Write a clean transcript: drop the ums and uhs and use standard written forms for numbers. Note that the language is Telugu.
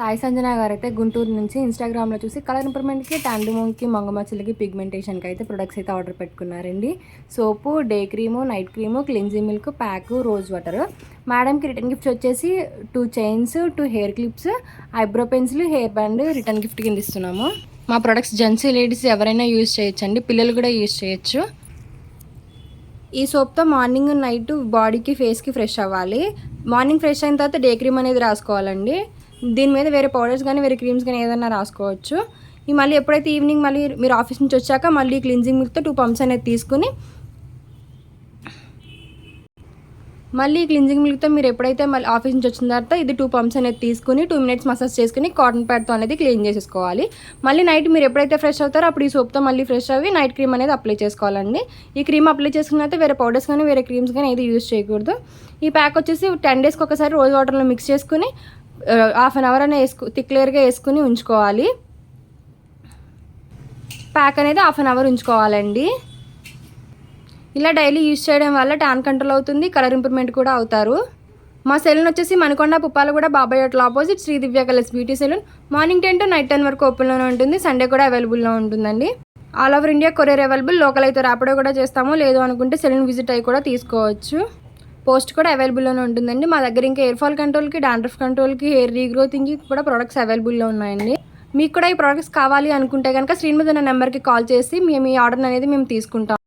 సాయి సంజన గారు అయితే గుంటూరు నుంచి ఇన్స్టాగ్రామ్లో చూసి కలర్ ఇంప్రూవ్మెంట్కి టాండుమోంకి మంగమచ్చలకి పిగ్మెంటేషన్కి అయితే ప్రొడక్ట్స్ అయితే ఆర్డర్ పెట్టుకున్నారండి. Soap, day cream, night cream, cleansing milk pack, rose water. మేడంకి రిటర్న్ గిఫ్ట్స్ వచ్చేసి 2 chains, 2 hair clips, eyebrow pencil, hair band return gift కింద ఇస్తున్నాము. మా ప్రొడక్ట్స్ జెంట్స్ లేడీస్ ఎవరైనా యూజ్ చేయొచ్చండి, పిల్లలు కూడా యూజ్ చేయొచ్చు. ఈ సోప్తో మార్నింగ్ నైట్ బాడీకి ఫేస్కి ఫ్రెష్ అవ్వాలి. మార్నింగ్ ఫ్రెష్ అయిన తర్వాత డే క్రీమ్ అనేది రాసుకోవాలండి. దీని మీద వేరే పౌడర్స్ కానీ వేరే క్రీమ్స్ కానీ ఏదైనా రాసుకోవచ్చు. ఈ మళ్ళీ ఎప్పుడైతే ఈవినింగ్ మళ్ళీ మీరు ఆఫీస్ నుంచి వచ్చాక మళ్ళీ క్లిన్జింగ్ మిల్క్తో 2 పంప్స్ అనేది తీసుకుని మళ్ళీ క్లిన్జింగ్ మిల్క్తో మీరు ఎప్పుడైతే మళ్ళీ ఆఫీస్ నుంచి వచ్చిన తర్వాత ఇది 2 పంప్స్ అనేది తీసుకుని 2 మినిట్స్ మసాజ్ చేసుకుని కాటన్ ప్యాడ్తో అనేది క్లీన్ చేసేసుకోవాలి. మళ్ళీ నైట్ మీరు ఎప్పుడైతే ఫ్రెష్ అవుతారో అప్పుడు ఈ సోప్తో మళ్ళీ ఫ్రెష్ అవి నైట్ క్రీమ్ అనేది అప్లై చేసుకోవాలండి. ఈ క్రీమ్ అప్లై చేసుకున్న అయితే వేరే పౌడర్స్ కానీ వేరే క్రీమ్స్ కానీ ఏది యూజ్ చేయకూడదు. ఈ ప్యాక్ వచ్చేసి 10 డేస్కి ఒకసారి రోజ్ వాటర్లో మిక్స్ చేసుకుని హాఫ్ అన్ అవర్ అనేది థిక్లేయర్గా వేసుకుని ఉంచుకోవాలి. ప్యాక్ అనేది హాఫ్ అన్ అవర్ ఉంచుకోవాలండి. ఇలా డైలీ యూజ్ చేయడం వల్ల ట్యాన్ కంట్రోల్ అవుతుంది, కలర్ ఇంప్రూవ్మెంట్ కూడా అవుతారు. మా సెలూన్ వచ్చేసి Manikonda Puppalaguda Babai hotel opposite Sri Divya colours beauty salon. Morning 10 to night 10 వరకు ఓపెన్లోనే ఉంటుంది. సండే కూడా అవైలబుల్లో ఉంటుందండి. All over India courier available. Local అయితే ర్యాపిడో కూడా చేస్తాము, లేదు అనుకుంటే సెలూన్ విజిట్ అయ్యి కూడా తీసుకోవచ్చు. పోస్ట్ కూడా అవైలబుల్లోనే ఉంటుందండి. మా దగ్గర ఇంకా హెయిర్ ఫాల్ కంట్రోల్కి, డాండ్రఫ్ కంట్రోల్కి, హెయిర్ రీగ్రోతింగ్కి కూడా ప్రొడక్ట్స్ అవైలబుల్లో ఉన్నాయండి. మీకు కూడా ఈ ప్రొడక్ట్స్ కావాలి అనుకుంటే కనుక స్క్రీన్ మీద ఉన్న నెంబర్కి కాల్ చేసి మీ ఆర్డర్ అనేది మేము తీసుకుంటాం.